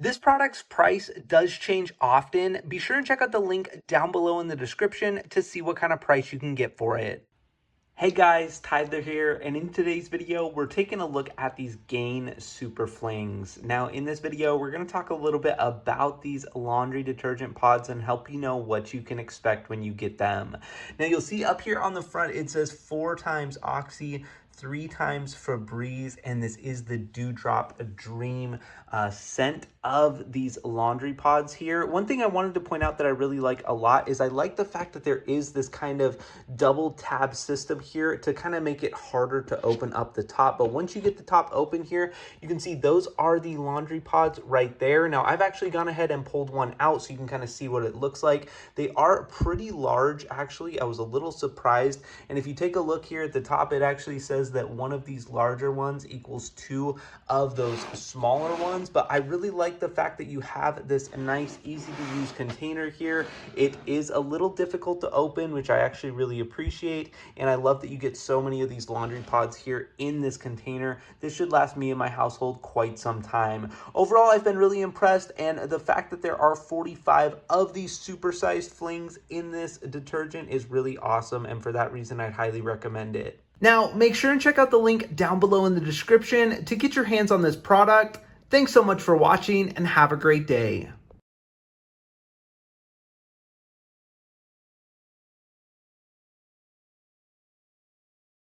This product's price does change often. Be sure and check out the link down below in the description to see what kind of price you can get for it. Hey guys, Tyler here, and in today's video, we're taking a look at these Gain Super Flings. Now, in this video, we're going to talk a little bit about these laundry detergent pods and help you know what you can expect when you get them. Now, you'll see up here on the front, it says 4 times Oxy, 3 times Febreze, and this is the Dewdrop Dream scent of these laundry pods here. One thing I wanted to point out that I really like a lot is I like the fact that there is this kind of double tab system here to kind of make it harder to open up the top. But once you get the top open here, you can see those are the laundry pods right there. Now, I've actually gone ahead and pulled one out so you can kind of see what it looks like. They are pretty large, actually. I was a little surprised. And if you take a look here at the top, it actually says that one of these larger ones equals 2 of those smaller ones. But I really like the fact that you have this nice, easy to use container here. It is a little difficult to open, which I actually really appreciate. And I love that you get so many of these laundry pods here in this container. This should last me and my household quite some time. Overall, I've been really impressed. And the fact that there are 45 of these supersized flings in this detergent is really awesome. And for that reason, I'd highly recommend it. Now, make sure and check out the link down below in the description to get your hands on this product. Thanks so much for watching and have a great day.